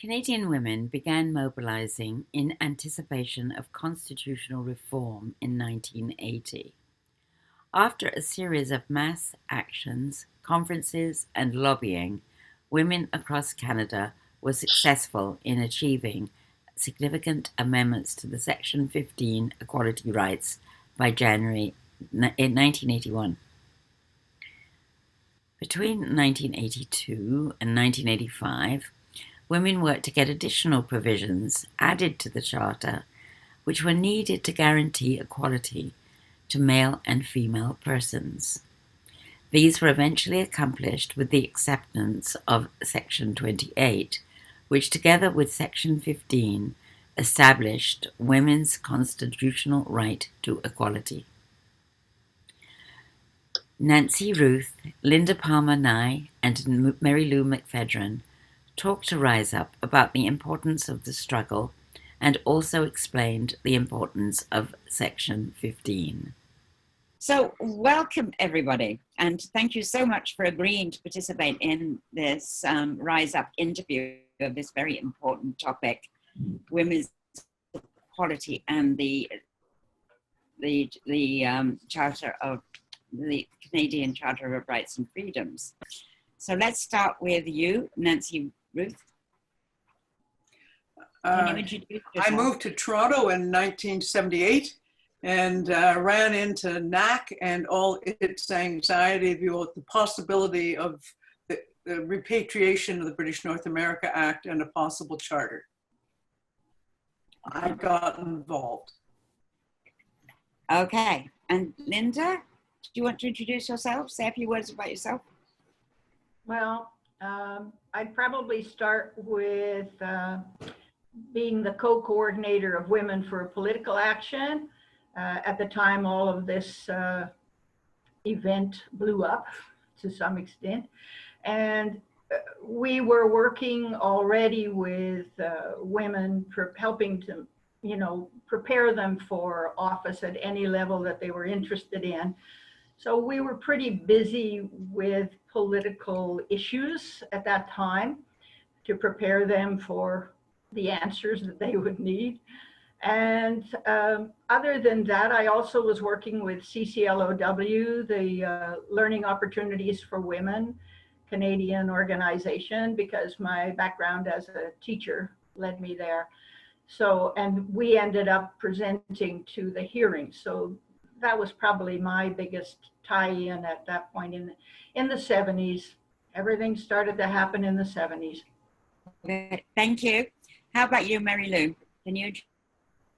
Canadian women began mobilizing in anticipation of constitutional reform in 1980. After a series of mass actions, conferences, and lobbying, women across Canada were successful in achieving significant amendments to the Section 15 equality rights by January 1981. Between 1982 and 1985, women worked to get additional provisions added to the Charter, which were needed to guarantee equality to male and female persons. These were eventually accomplished with the acceptance of Section 28, which together with Section 15 established women's constitutional right to equality. Nancy Ruth, Linda Palmer-Nye, and Marylou McPhedran talked to Rise Up about the importance of the struggle and also explained the importance of Section 15. So welcome everybody, and thank you so much for agreeing to participate in this Rise Up interview of this very important topic, women's equality and the Charter of the Canadian Charter of Rights and Freedoms. So let's start with you, Nancy Ruth. Can you introduce yourself? I moved to Toronto in 1978 and ran into NAC and all its anxiety about the possibility of the repatriation of the British North America Act and a possible charter. I got involved. Okay, and Linda, do you want to introduce yourself? Say a few words about yourself. Well, I'd probably start with being the co-coordinator of Women for Political Action. At the time, all of this event blew up to some extent. And we were working already with women, helping to, prepare them for office at any level that they were interested in. So we were pretty busy with political issues at that time to prepare them for the answers that they would need. And other than that, I also was working with CCLOW, the Learning Opportunities for Women Canadian organization, because my background as a teacher led me there. So, and we ended up presenting to the hearing. So that was probably my biggest tie-in at that point in the 70s. Everything started to happen in the 70s. Okay, thank you. How about you, Marylou? Can you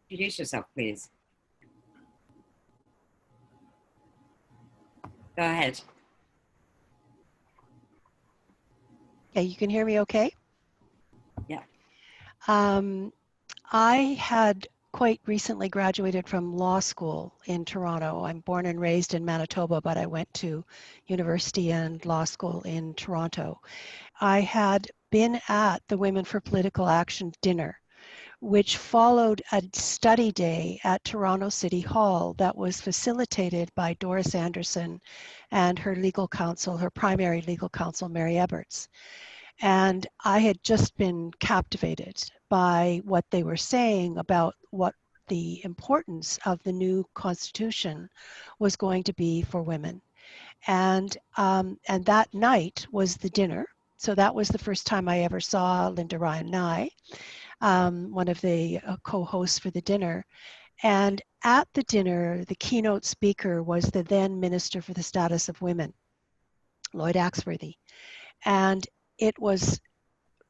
introduce yourself, please? Go ahead. Yeah, you can hear me okay? Yeah. I had quite recently graduated from law school in Toronto. I'm born and raised in Manitoba, but I went to university and law school in Toronto. I had been at the Women for Political Action dinner, which followed a study day at Toronto City Hall that was facilitated by Doris Anderson and her legal counsel, her primary legal counsel, Mary Eberts. And I had just been captivated by what they were saying about what the importance of the new constitution was going to be for women. And that night was the dinner. So that was the first time I ever saw Linda Ryan Nye, one of the co-hosts for the dinner. And at the dinner, the keynote speaker was the then Minister for the Status of Women, Lloyd Axworthy. And it was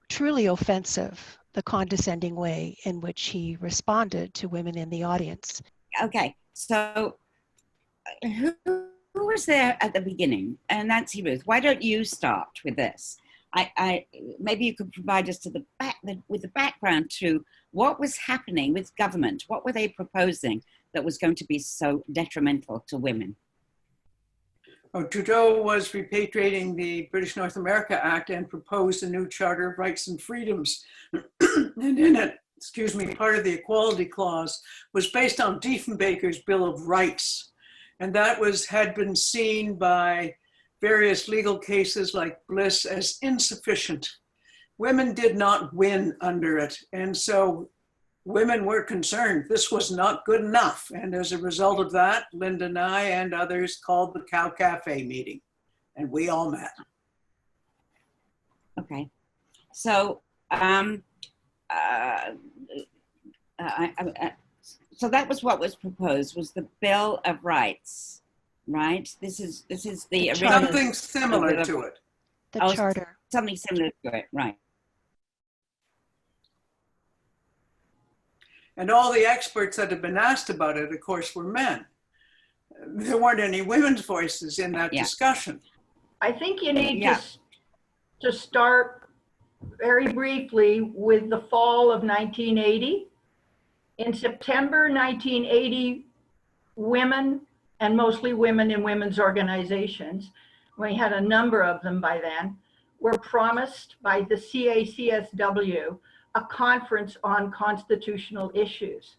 truly offensive, the condescending way in which he responded to women in the audience. Okay, so who was there at the beginning? And Nancy Ruth, why don't you start with this? I maybe you could provide us with the background to what was happening with government. What were they proposing that was going to be so detrimental to women? Trudeau was repatriating the British North America Act and proposed a new Charter of Rights and Freedoms. And in it, part of the Equality Clause was based on Diefenbaker's Bill of Rights. And that had been seen by various legal cases like Bliss as insufficient. women did not win under it. And so women were concerned this was not good enough. And as a result of that, Linda and I and others called the Cow Cafe meeting, and we all met. Okay. So, so that was what was proposed, was the Bill of Rights, right? This is the original. Something similar to it. The charter. Something similar to it, right? And all the experts that had been asked about it, of course, were men. There weren't any women's voices in that discussion. I think you need to start very briefly with the fall of 1980. In September 1980, women, and mostly women in women's organizations, we had a number of them by then, were promised by the CACSW a conference on constitutional issues.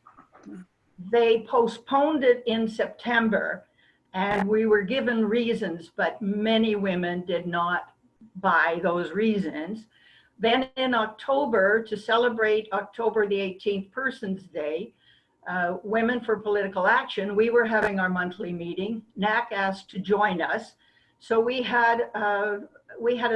They postponed it in September, and we were given reasons, but many women did not buy those reasons. Then in October, to celebrate October the 18th Persons Day, Women for Political Action, we were having our monthly meeting. NAC asked to join us. So we had a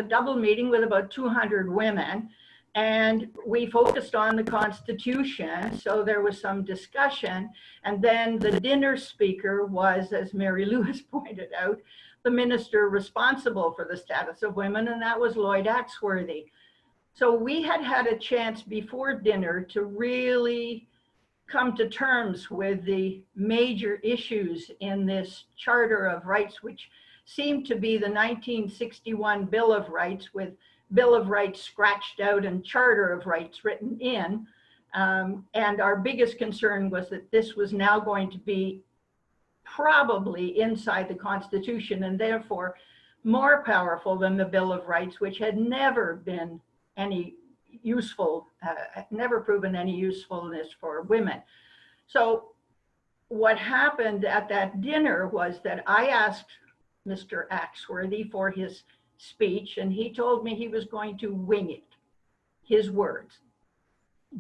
double meeting with about 200 women, and we focused on the Constitution. So there was some discussion. And then the dinner speaker was, as Marylou has pointed out, the minister responsible for the status of women, and that was Lloyd Axworthy. So we had had a chance before dinner to really come to terms with the major issues in this Charter of Rights, which seemed to be the 1961 Bill of Rights, with Bill of Rights scratched out and Charter of Rights written in. And our biggest concern was that this was now going to be probably inside the Constitution, and therefore more powerful than the Bill of Rights, which had never been any useful, never proven any usefulness for women. So what happened at that dinner was that I asked Mr. Axworthy for his speech, and he told me he was going to wing it, his words.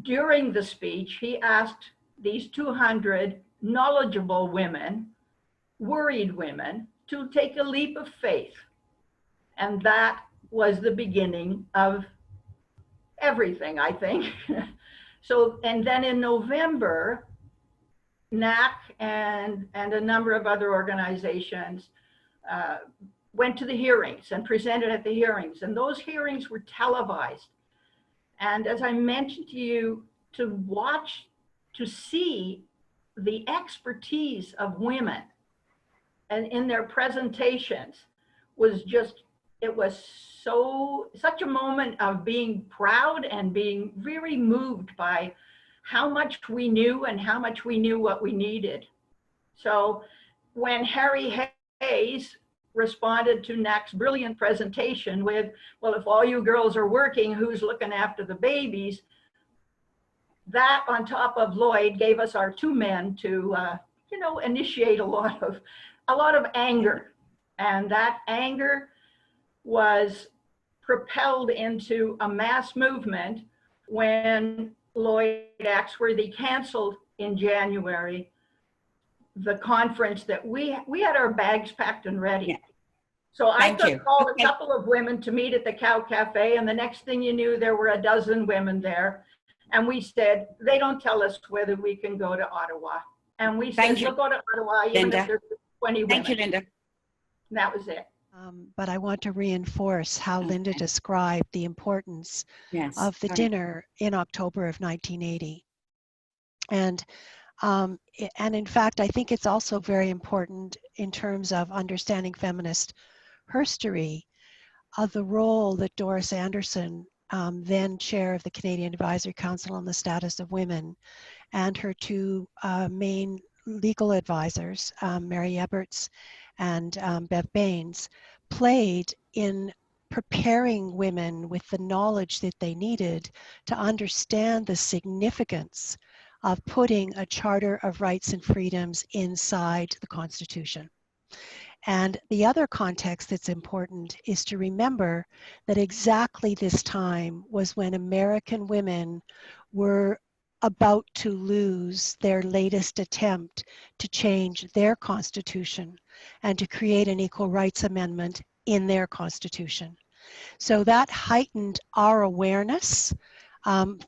During the speech, he asked these 200 knowledgeable women, worried women, to take a leap of faith. And that was the beginning of everything, I think. So, and then in November, NAC and a number of other organizations went to the hearings and presented at the hearings, and those hearings were televised. And as I mentioned to you, to watch, to see the expertise of women and in their presentations was just, it was such a moment of being proud and being very moved by how much we knew and how much we knew what we needed. So when Harry Hayes responded to NAC's brilliant presentation with, well, if all you girls are working, who's looking after the babies? That, on top of Lloyd, gave us our two men to, initiate a lot of anger. And that anger was propelled into a mass movement when Lloyd Axworthy canceled in January the conference that we had our bags packed and ready. Yeah. So I called a couple of women to meet at the Cow Cafe, and the next thing you knew, there were a dozen women there. And we said, they don't tell us whether we can go to Ottawa. And we said, we'll go to Ottawa, even if there's 20 women. Thank you, Linda. And that was it. But I want to reinforce how Linda described the importance of the dinner in October of 1980. And in fact, I think it's also very important in terms of understanding feminist history of the role that Doris Anderson, then chair of the Canadian Advisory Council on the Status of Women, and her two main legal advisors, Mary Eberts and Bev Baines, played in preparing women with the knowledge that they needed to understand the significance of putting a Charter of Rights and Freedoms inside the Constitution. And the other context that's important is to remember that exactly this time was when American women were about to lose their latest attempt to change their constitution and to create an equal rights amendment in their constitution. So that heightened our awareness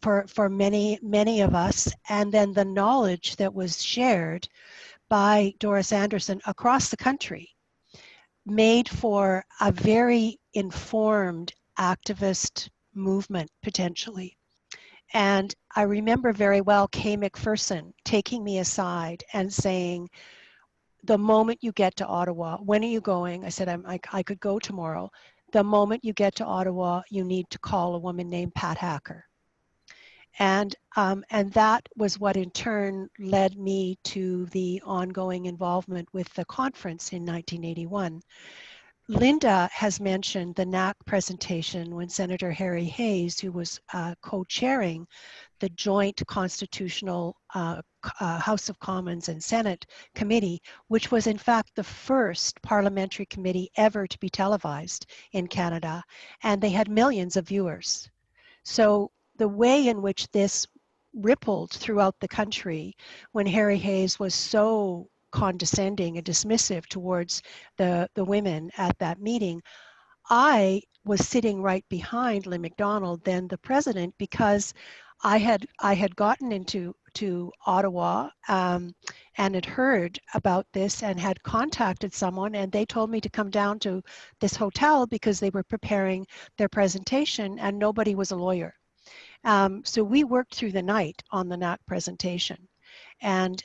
for many of us, and then the knowledge that was shared by Doris Anderson across the country made for a very informed activist movement potentially. And I remember very well Kay McPherson taking me aside and saying, the moment you get to Ottawa, when are you going? I said, I could go tomorrow. The moment you get to Ottawa, you need to call a woman named Pat Hacker. And that was what in turn led me to the ongoing involvement with the conference in 1981. Linda has mentioned the NAC presentation when Senator Harry Hayes, who was co-chairing the joint constitutional House of Commons and Senate committee, which was in fact the first parliamentary committee ever to be televised in Canada, and they had millions of viewers. So the way in which this rippled throughout the country when Harry Hayes was so condescending and dismissive towards the women at that meeting, I was sitting right behind Lynn McDonald, then the president, because I had gotten into Ottawa and had heard about this and had contacted someone, and they told me to come down to this hotel because they were preparing their presentation and nobody was a lawyer. So we worked through the night on the NAC presentation. And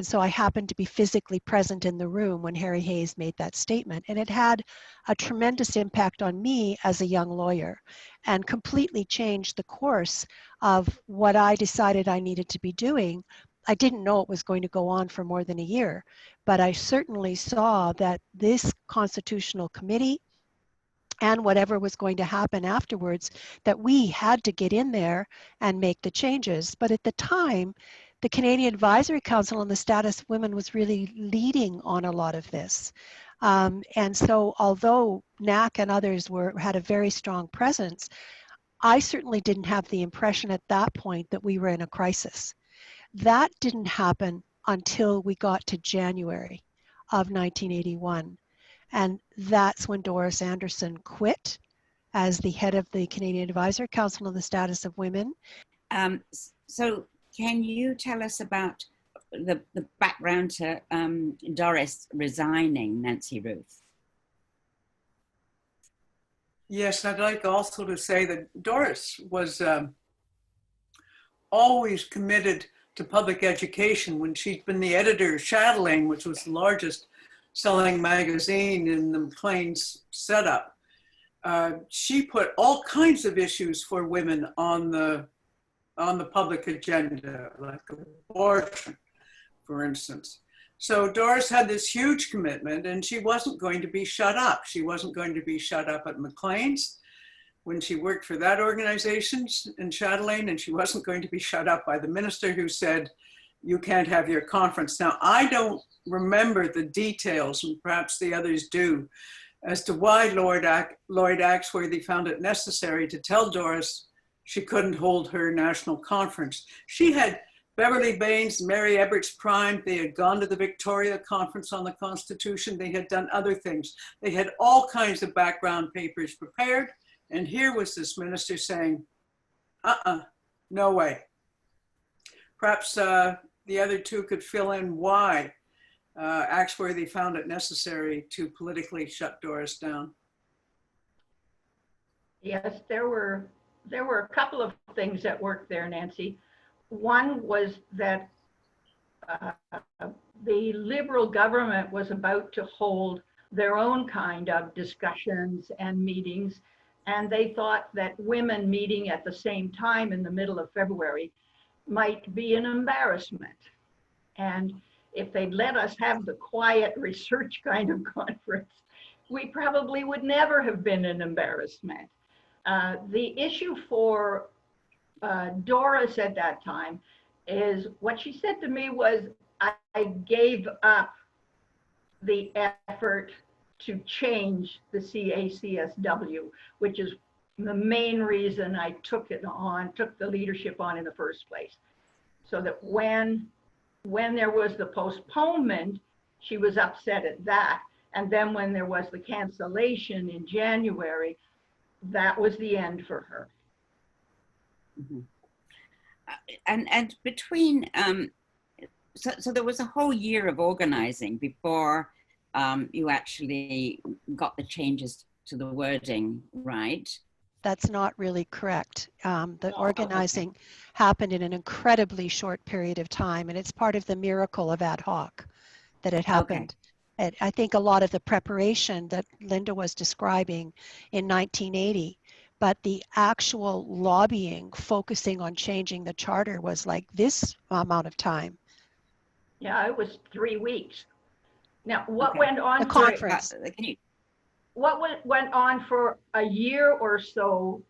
so I happened to be physically present in the room when Harry Hayes made that statement. And it had a tremendous impact on me as a young lawyer and completely changed the course of what I decided I needed to be doing. I didn't know it was going to go on for more than a year, but I certainly saw that this constitutional committee and whatever was going to happen afterwards, that we had to get in there and make the changes. But at the time, the Canadian Advisory Council on the Status of Women was really leading on a lot of this. And so although NAC and others had a very strong presence, I certainly didn't have the impression at that point that we were in a crisis. That didn't happen until we got to January of 1981. And that's when Doris Anderson quit as the head of the Canadian Advisory Council on the Status of Women. So can you tell us about the background to Doris resigning, Nancy Ruth? Yes, I'd like also to say that Doris was always committed to public education. When she'd been the editor of Chatelaine, which was the largest selling magazine in the Maclean's setup, she put all kinds of issues for women on the public agenda, like abortion, for instance. So Doris had this huge commitment, and she wasn't going to be shut up. She wasn't going to be shut up at Maclean's when she worked for that organization in Chatelaine, and she wasn't going to be shut up by the minister who said, you can't have your conference. Now, I don't remember the details, and perhaps the others do, as to why Lloyd Axworthy found it necessary to tell Doris she couldn't hold her national conference. She had Beverly Baines, Mary Eberts Prime. They had gone to the Victoria Conference on the Constitution. They had done other things. They had all kinds of background papers prepared. And here was this minister saying, no way. Perhaps the other two could fill in why Axworthy found it necessary to politically shut Doris down. Yes, there were a couple of things that worked there, Nancy. One was that the Liberal government was about to hold their own kind of discussions and meetings, and they thought that women meeting at the same time in the middle of February might be an embarrassment. And if they'd let us have the quiet research kind of conference, we probably would never have been an embarrassment. The issue for Doris at that time is what she said to me was, I gave up the effort to change the CACSW, which is the main reason I took the leadership on in the first place. So that when there was the postponement, she was upset at that. And then when there was the cancellation in January, that was the end for her. Mm-hmm. And between, so there was a whole year of organizing before you actually got the changes to the wording, right? That's not really correct. The organizing happened in an incredibly short period of time, and it's part of the miracle of ad hoc that it happened. And I think a lot of the preparation that Linda was describing in 1980, but the actual lobbying, focusing on changing the charter, was like this amount of time. Yeah, it was 3 weeks. Now, what went on? The conference. What went on for a year or so,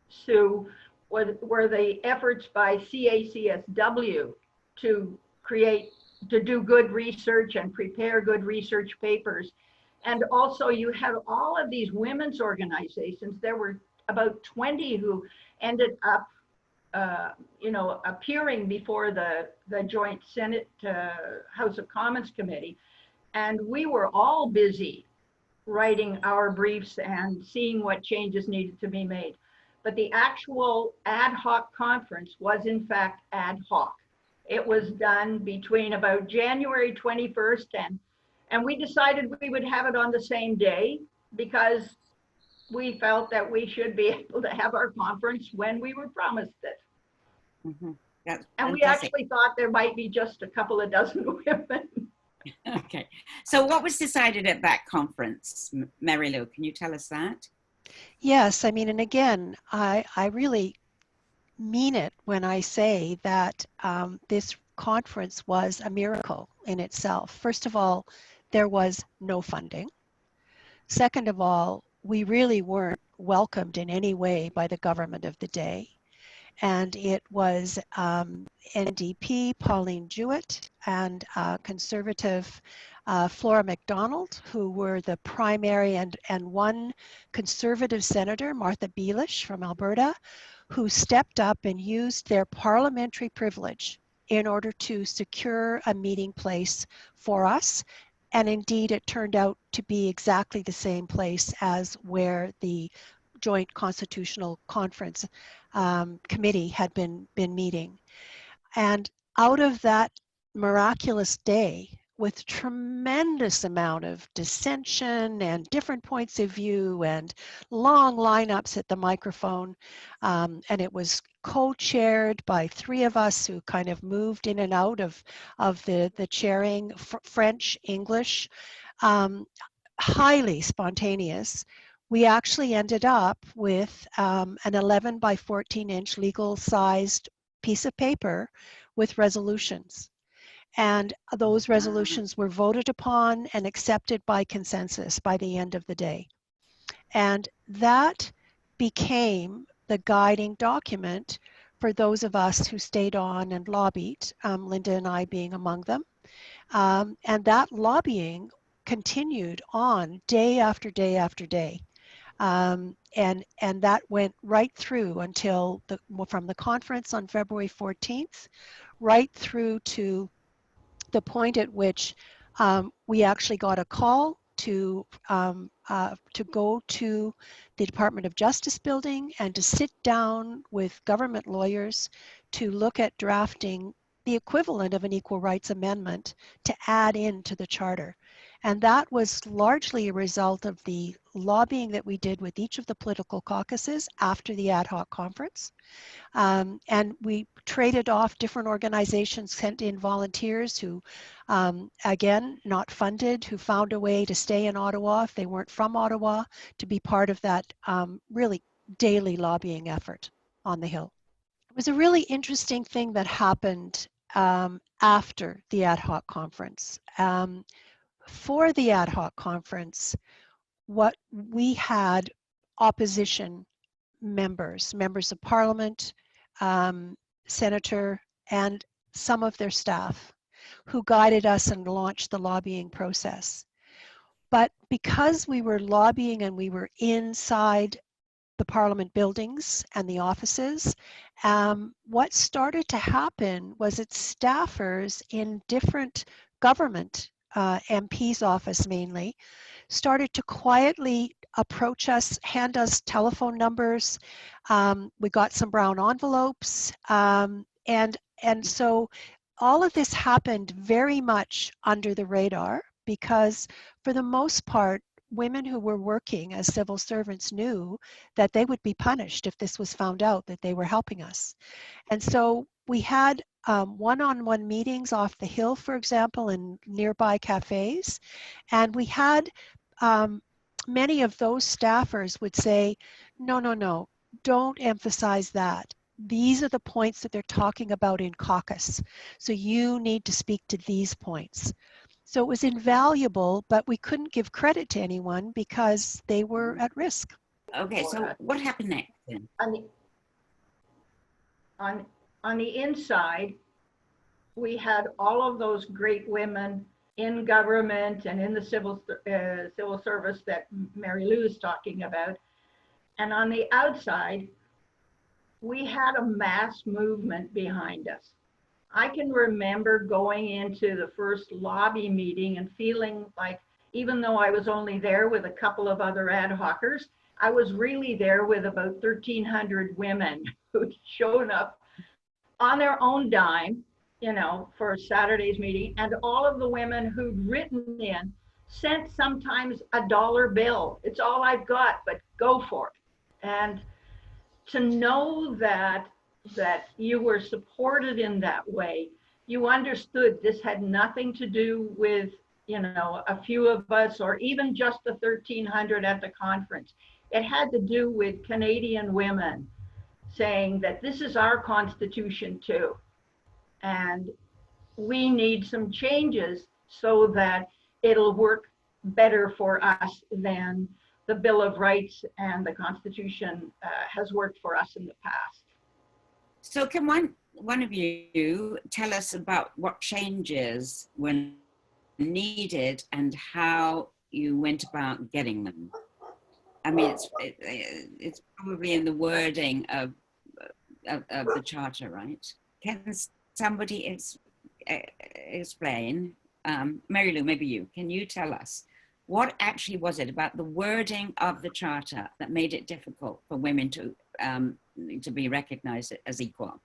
Sue, were the efforts by CACSW to do good research and prepare good research papers. And also you had all of these women's organizations. There were about 20 who ended up appearing before the Joint Senate House of Commons Committee. And we were all busy writing our briefs and seeing what changes needed to be made. But the actual ad hoc conference was in fact ad hoc. It was done between about January 21st and we decided we would have it on the same day because we felt that we should be able to have our conference when we were promised it. Mm-hmm. And we actually thought there might be just a couple of dozen women. Okay. So what was decided at that conference, Marylou? Can you tell us that? Yes, I mean, and again, I really mean it when I say that this conference was a miracle in itself. First of all, there was no funding. Second of all, we really weren't welcomed in any way by the government of the day. And it was NDP Pauline Jewett and Conservative Flora MacDonald, who were the primary, and one Conservative Senator, Martha Beelish from Alberta, who stepped up and used their parliamentary privilege in order to secure a meeting place for us. And indeed, it turned out to be exactly the same place as where the Joint Constitutional Conference Committee had been meeting. And out of that miraculous day, with tremendous amount of dissension and different points of view and long lineups at the microphone, and it was co-chaired by three of us who kind of moved in and out of the chairing, French, English, highly spontaneous. We actually ended up with an 11 by 14 inch legal sized piece of paper with resolutions. And those resolutions were voted upon and accepted by consensus by the end of the day. And that became the guiding document for those of us who stayed on and lobbied, Linda and I being among them. And that lobbying continued on day after day after day. And that went right through until from the conference on February 14th, right through to the point at which we actually got a call to go to the Department of Justice building and to sit down with government lawyers to look at drafting the equivalent of an equal rights amendment to add into the charter. And that was largely a result of the lobbying that we did with each of the political caucuses after the ad hoc conference. And we traded off different organizations, sent in volunteers who, again, not funded, who found a way to stay in Ottawa if they weren't from Ottawa, to be part of that really daily lobbying effort on the Hill. It was a really interesting thing that happened after the ad hoc conference. For the ad hoc conference, what we had opposition members of parliament, senator, and some of their staff. who guided us and launched the lobbying process. But because we were lobbying and we were inside the Parliament buildings and the offices, what started to happen was that staffers in different government, MP's office mainly, started to quietly approach us, hand us telephone numbers. We got some brown envelopes, and so all of this happened very much under the radar, because for the most part, women who were working as civil servants knew that they would be punished if this was found out that they were helping us. And so we had one-on-one meetings off the hill, for example, in nearby cafes. And we had many of those staffers would say, no, no, no, don't emphasize that. These are the points that they're talking about in caucus. So you need to speak to these points. So it was invaluable, but we couldn't give credit to anyone because they were at risk. Okay, so what happened next then? On the inside, we had all of those great women in government and in the civil service that Marylou is talking about. And on the outside, we had a mass movement behind us. I can remember going into the first lobby meeting and feeling like, even though I was only there with a couple of other ad hocers, I was really there with about 1,300 women who'd shown up on their own dime, you know, for Saturday's meeting. And all of the women who'd written in sent sometimes a dollar bill. It's all I've got, but go for it. And to know that you were supported in that way, you understood this had nothing to do with, you know, a few of us or even just the 1,300 at the conference. It had to do with Canadian women saying that this is our constitution too. And we need some changes so that it'll work better for us than the Bill of Rights and the Constitution has worked for us in the past. So can one of you tell us about what changes were needed and how you went about getting them? I mean, it's probably in the wording of the charter, right? Can somebody explain? Marylou, maybe you. Can you tell us what actually was it about the wording of the charter that made it difficult for women to be recognized as equal?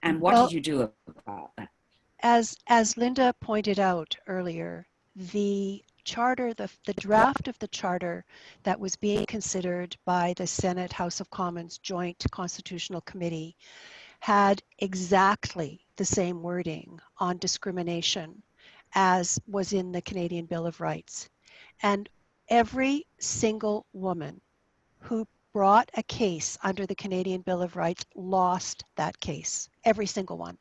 And what did you do about that? As Linda pointed out earlier, the charter, the draft of the charter that was being considered by the Senate House of Commons Joint Constitutional Committee had exactly the same wording on discrimination as was in the Canadian Bill of Rights. And every single woman who brought a case under the Canadian Bill of Rights lost that case, every single one.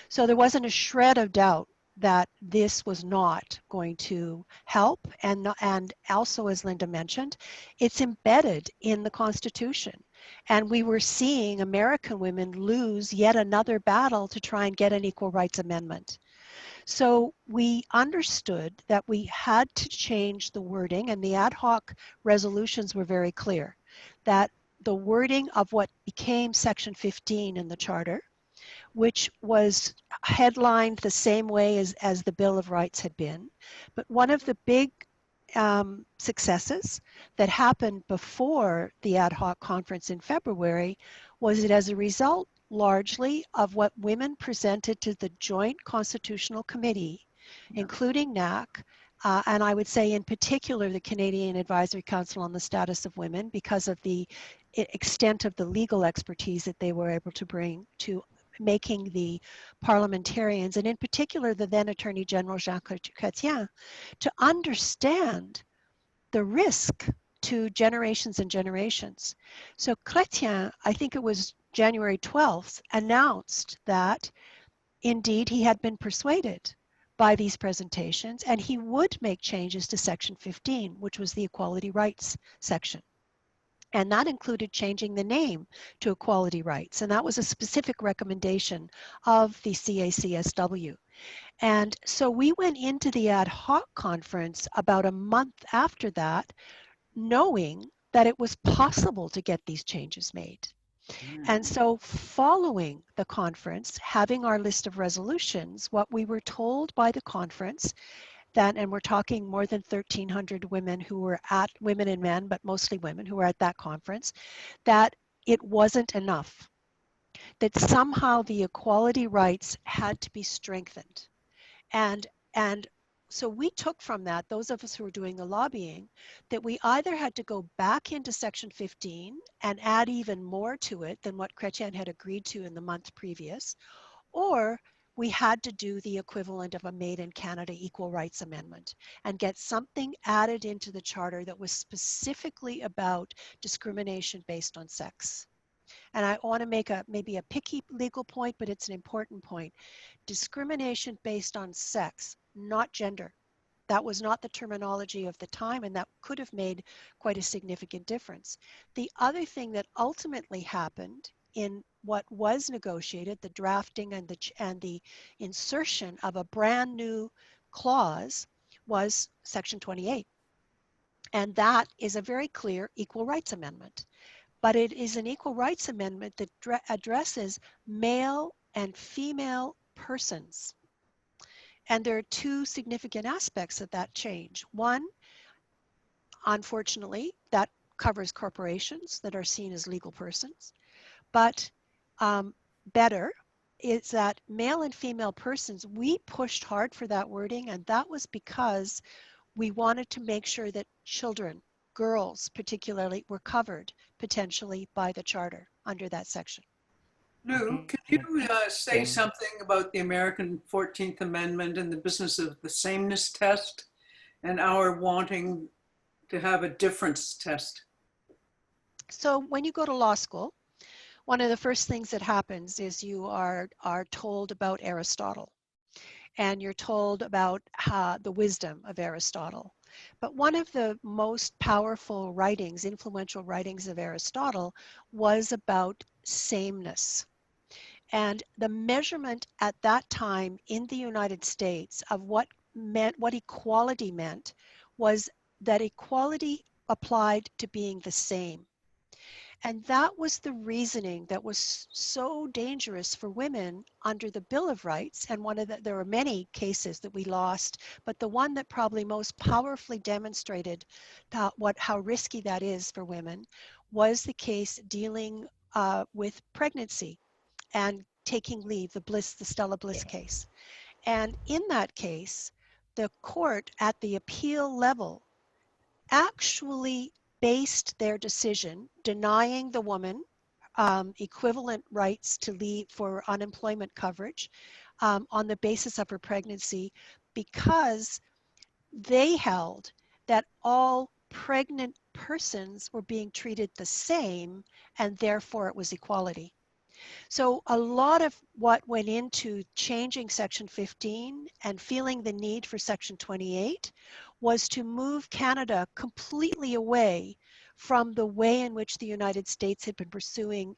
So there wasn't a shred of doubt that this was not going to help. And also, as Linda mentioned, it's embedded in the Constitution. And we were seeing American women lose yet another battle to try and get an equal rights amendment. So we understood that we had to change the wording, and the ad hoc resolutions were very clear that the wording of what became Section 15 in the Charter, which was headlined the same way as the Bill of Rights had been. But one of the big successes that happened before the ad hoc conference in February was that as a result, largely, of what women presented to the Joint Constitutional Committee, including NAC, and I would say in particular the Canadian Advisory Council on the Status of Women, because of the extent of the legal expertise that they were able to bring to making the parliamentarians, and in particular the then Attorney General Jean Chrétien, to understand the risk to generations and generations. So Chrétien, I think it was January 12th, announced that indeed he had been persuaded by these presentations and he would make changes to Section 15, which was the equality rights section. And that included changing the name to equality rights. And that was a specific recommendation of the CACSW. And so we went into the ad hoc conference about a month after that, knowing that it was possible to get these changes made. And so following the conference, having our list of resolutions, what we were told by the conference that, and we're talking more than 1,300 women who were at, women and men, but mostly women who were at that conference, that it wasn't enough, that somehow the equality rights had to be strengthened. And so we took from that, those of us who were doing the lobbying, that we either had to go back into Section 15 and add even more to it than what Chrétien had agreed to in the month previous, or we had to do the equivalent of a Made in Canada Equal Rights Amendment and get something added into the charter that was specifically about discrimination based on sex. And I want to make maybe a picky legal point, but it's an important point. Discrimination based on sex, not gender. That was not the terminology of the time, and that could have made quite a significant difference. The other thing that ultimately happened in what was negotiated, the drafting and the insertion of a brand new clause, was Section 28. And that is a very clear equal rights amendment. But it is an equal rights amendment that addresses male and female persons. And there are two significant aspects of that change. One, unfortunately, that covers corporations that are seen as legal persons. But better is that male and female persons, we pushed hard for that wording, and that was because we wanted to make sure that children, girls particularly, were covered potentially by the charter under that section. Lou, can you say something about the American 14th Amendment and the business of the sameness test and our wanting to have a difference test? So when you go to law school, one of the first things that happens is you are told about Aristotle, and you're told about the wisdom of Aristotle. But one of the most powerful writings, influential writings of Aristotle, was about sameness. And the measurement at that time in the United States of what equality meant was that equality applied to being the same. And that was the reasoning that was so dangerous for women under the Bill of Rights. And there were many cases that we lost, but the one that probably most powerfully demonstrated how risky that is for women was the case dealing with pregnancy and taking leave, the Stella Bliss case. And in that case, the court at the appeal level actually based their decision denying the woman equivalent rights to leave for unemployment coverage on the basis of her pregnancy, because they held that all pregnant persons were being treated the same, and therefore it was equality. So a lot of what went into changing Section 15 and feeling the need for Section 28 was to move Canada completely away from the way in which the United States had been pursuing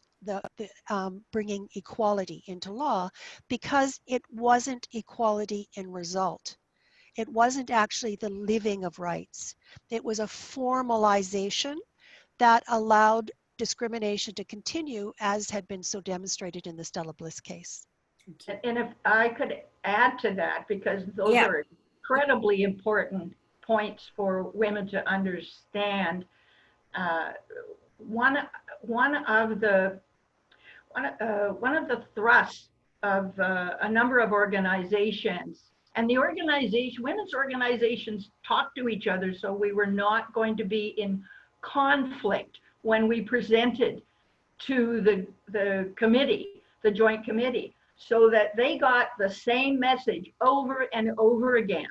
bringing equality into law, because it wasn't equality in result. It wasn't actually the living of rights. It was a formalization that allowed discrimination to continue, as had been so demonstrated in the Stella Bliss case. And if I could add to that, because those are incredibly important points for women to understand. One of the thrusts of a number of organizations, and the women's organizations talk to each other, so we were not going to be in conflict when we presented to the committee, the joint committee, so that they got the same message over and over again,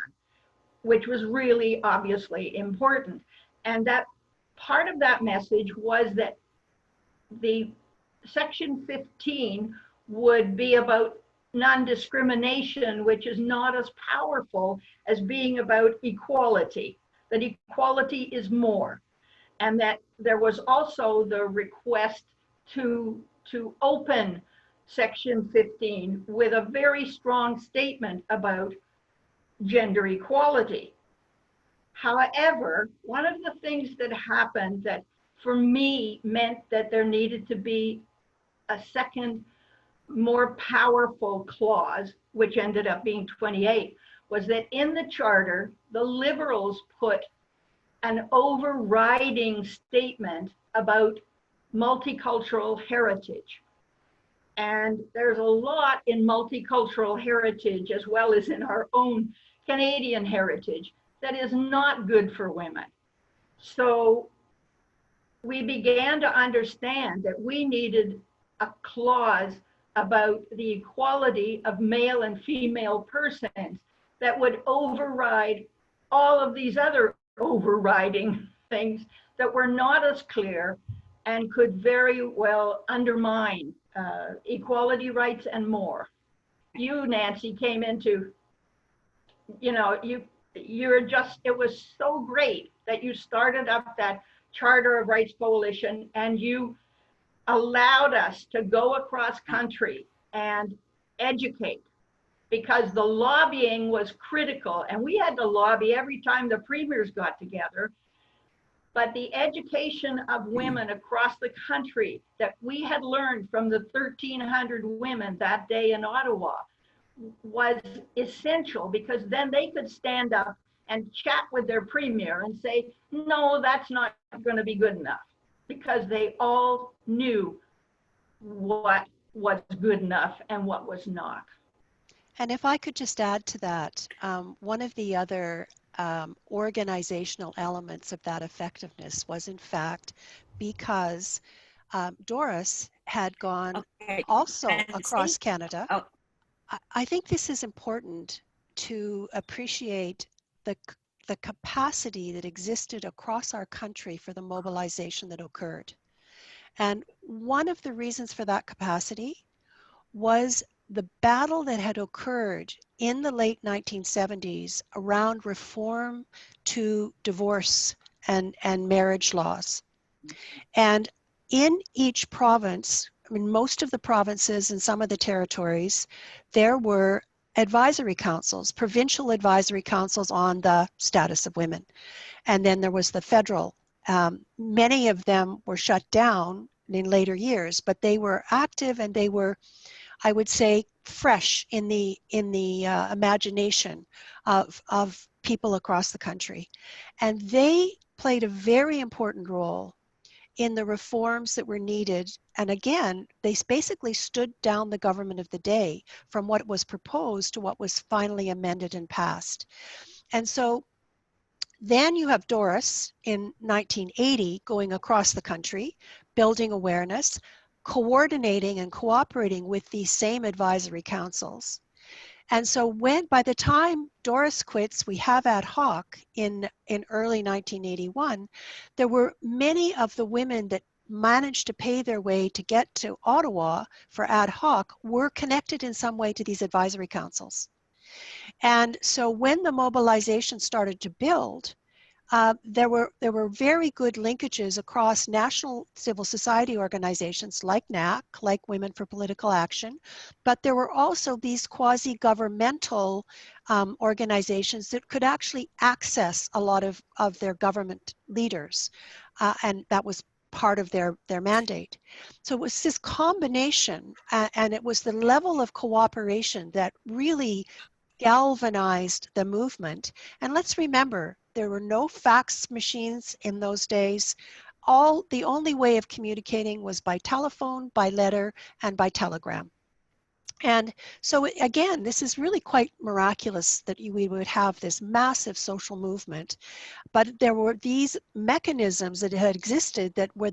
which was really obviously important. And that part of that message was that the Section 15 would be about non-discrimination, which is not as powerful as being about equality, that equality is more. And that there was also the request to open Section 15 with a very strong statement about gender equality. However, one of the things that happened that for me meant that there needed to be a second, more powerful clause, which ended up being 28, was that in the charter, the Liberals put an overriding statement about multicultural heritage. And there's a lot in multicultural heritage, as well as in our own Canadian heritage, that is not good for women. So we began to understand that we needed a clause about the equality of male and female persons that would override all of these other overriding things that were not as clear and could very well undermine equality rights and more. You, Nancy, came into, you're just, it was so great that you started up that Charter of Rights Coalition and you allowed us to go across country and educate, because the lobbying was critical and we had to lobby every time the premiers got together. But the education of women across the country that we had learned from the 1,300 women that day in Ottawa was essential, because then they could stand up and chat with their premier and say, no, that's not going to be good enough, because they all knew what was good enough and what was not. And if I could just add to that, one of the other organizational elements of that effectiveness was, in fact, because Doris had gone also across Canada. Oh. I think this is important to appreciate the capacity that existed across our country for the mobilization that occurred. And one of the reasons for that capacity was the battle that had occurred in the late 1970s around reform to divorce and marriage laws. And in each province, I mean, most of the provinces and some of the territories, there were advisory councils, provincial advisory councils on the status of women. And then there was the federal. Many of them were shut down in later years, but they were active and they were, I would say, fresh in the imagination of people across the country. And they played a very important role in the reforms that were needed. And again, they basically stood down the government of the day from what was proposed to what was finally amended and passed. And so then you have Doris in 1980 going across the country, building awareness, coordinating and cooperating with these same advisory councils. And so by the time Doris quits, we have ad hoc in early 1981, there were many of the women that managed to pay their way to get to Ottawa for ad hoc were connected in some way to these advisory councils. And so when the mobilization started to build, there were very good linkages across national civil society organizations like NAC, like Women for Political Action, but there were also these quasi-governmental organizations that could actually access a lot of their government leaders, and that was part of their mandate. So it was this combination, and it was the level of cooperation that really galvanized the movement. And let's remember, there were no fax machines in those days. The only way of communicating was by telephone, by letter, and by telegram. And so again, this is really quite miraculous that we would have this massive social movement. But there were these mechanisms that had existed that were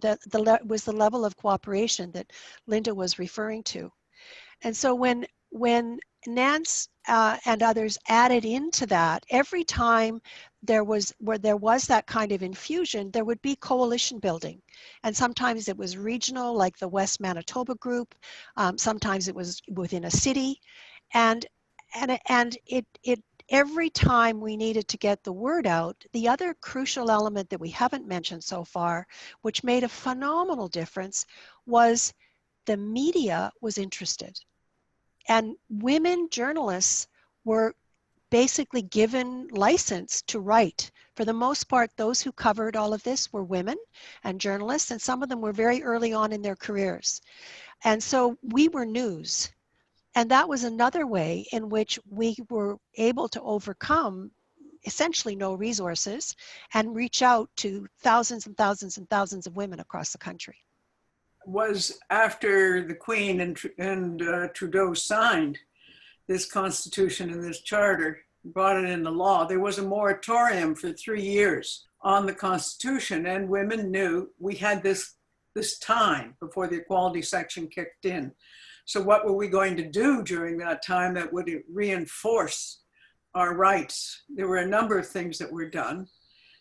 was the level of cooperation that Linda was referring to. And so when Nance and others added into that, every time there was that kind of infusion, there would be coalition building. And sometimes it was regional, like the West Manitoba group. Sometimes it was within a city. And it every time we needed to get the word out, the other crucial element that we haven't mentioned so far, which made a phenomenal difference, was the media was interested. And women journalists were basically given license to write. For the most part, those who covered all of this were women and journalists, and some of them were very early on in their careers. And so we were news. And that was another way in which we were able to overcome essentially no resources and reach out to thousands and thousands and thousands of women across the country. Was after the Queen and Trudeau signed this Constitution and this Charter, brought it into law, there was a moratorium for 3 years on the Constitution, and women knew we had this time before the equality section kicked in. So what were we going to do during that time that would reinforce our rights? There were a number of things that were done.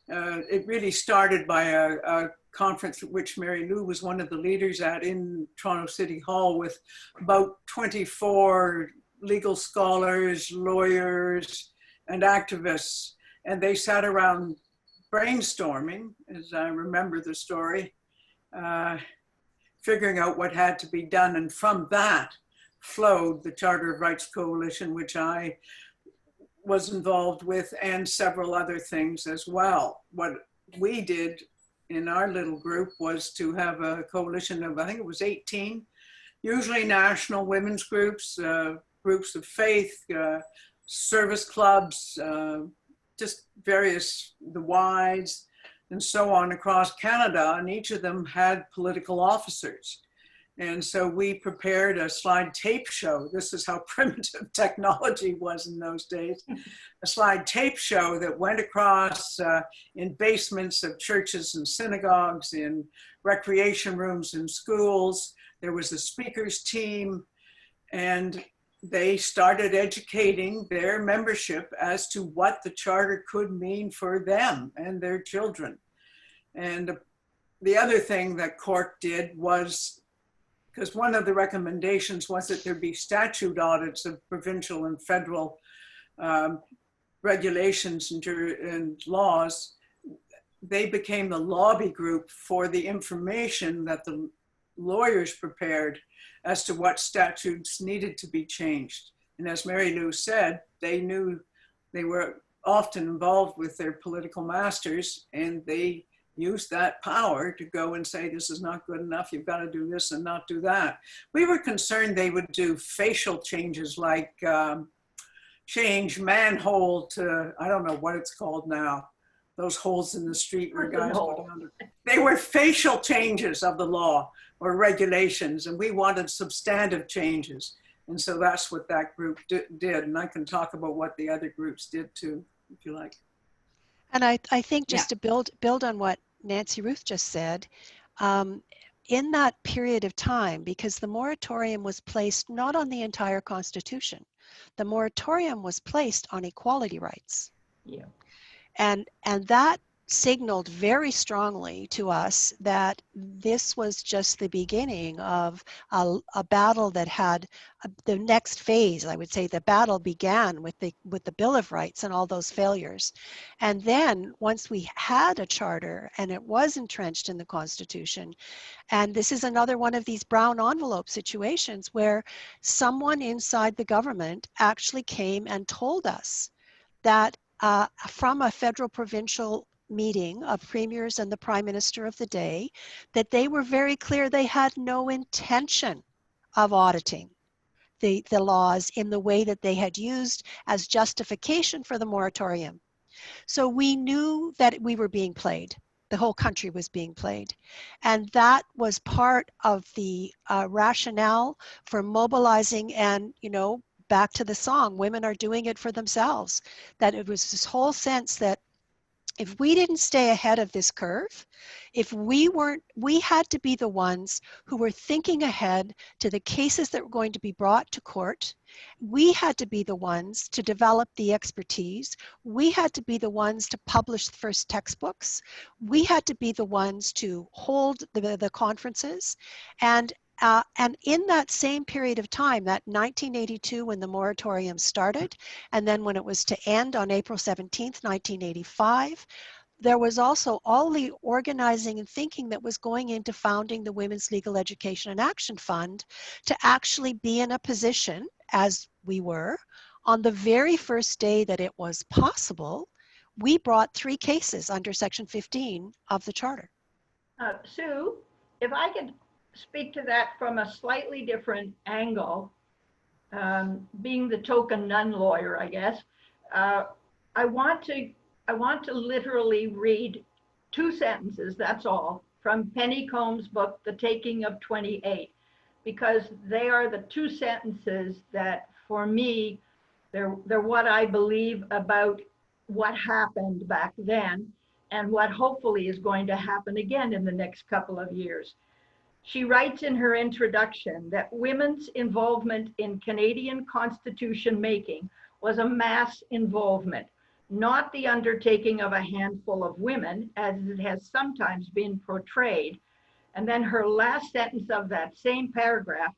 It really started by a conference which Marylou was one of the leaders at in Toronto City Hall, with about 24 legal scholars, lawyers, and activists. And they sat around brainstorming, as I remember the story, figuring out what had to be done. And from that flowed the Charter of Rights Coalition, which I was involved with, and several other things as well. What we did in our little group was to have a coalition of, I think it was 18, usually national women's groups, groups of faith, service clubs, just various, the Wides, and so on across Canada, and each of them had political officers. And so we prepared a slide tape show. This is how primitive technology was in those days. A slide tape show that went across in basements of churches and synagogues, in recreation rooms in schools. There was a speakers team, and they started educating their membership as to what the Charter could mean for them and their children. And the other thing that Cork did was, because one of the recommendations was that there be statute audits of provincial and federal regulations and laws, they became the lobby group for the information that the lawyers prepared as to what statutes needed to be changed. And as Marylou said, they knew they were often involved with their political masters, and they used that power to go and say, this is not good enough, you've got to do this and not do that. We were concerned they would do facial changes, like change manhole to, I don't know what it's called now, those holes in the street where guys go down. They were facial changes of the law or regulations, and we wanted substantive changes. And so that's what that group did. And I can talk about what the other groups did too, if you like. And I think just to build on what Nancy Ruth just said, in that period of time, because the moratorium was placed not on the entire Constitution, the moratorium was placed on equality rights. Yeah. And that signaled very strongly to us that this was just the beginning of a battle that had the next phase. I would say the battle began with the Bill of Rights and all those failures. And then once we had a charter and it was entrenched in the Constitution, and this is another one of these brown envelope situations where someone inside the government actually came and told us that from a federal provincial meeting of premiers and the prime minister of the day, that they were very clear they had no intention of auditing the laws in the way that they had used as justification for the moratorium. So we knew that we were being played. The whole country was being played. And that was part of the rationale for mobilizing, and, you know, back to the song, women are doing it for themselves. That it was this whole sense that if we didn't stay ahead of this curve, if we had to be the ones who were thinking ahead to the cases that were going to be brought to court. We had to be the ones to develop the expertise. We had to be the ones to publish the first textbooks. We had to be the ones to hold the conferences. And in that same period of time, that 1982 when the moratorium started, and then when it was to end on April 17th, 1985, there was also all the organizing and thinking that was going into founding the Women's Legal Education and Action Fund to actually be in a position, as we were, on the very first day that it was possible, we brought 3 cases under Section 15 of the Charter. Sue, if I could speak to that from a slightly different angle, being the token non-lawyer, I guess, I want to literally read 2 sentences, that's all, from Penny Combs' book, The Taking of 28, because they are the 2 sentences that, for me, they're what I believe about what happened back then and what hopefully is going to happen again in the next couple of years. She writes in her introduction that women's involvement in Canadian Constitution making was a mass involvement, not the undertaking of a handful of women, as it has sometimes been portrayed. And then her last sentence of that same paragraph,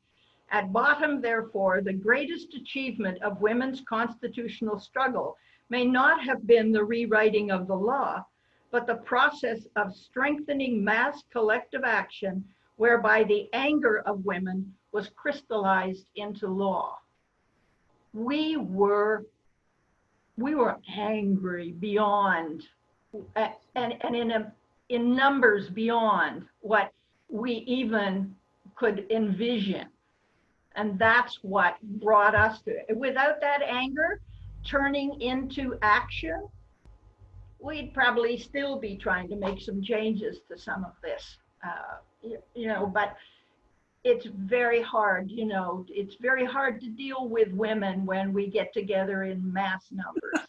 at bottom, therefore, the greatest achievement of women's constitutional struggle may not have been the rewriting of the law, but the process of strengthening mass collective action whereby the anger of women was crystallized into law. We were angry beyond, and in numbers beyond what we even could envision. And that's what brought us to it. Without that anger turning into action, we'd probably still be trying to make some changes to some of this, but it's very hard, it's very hard to deal with women when we get together in mass numbers.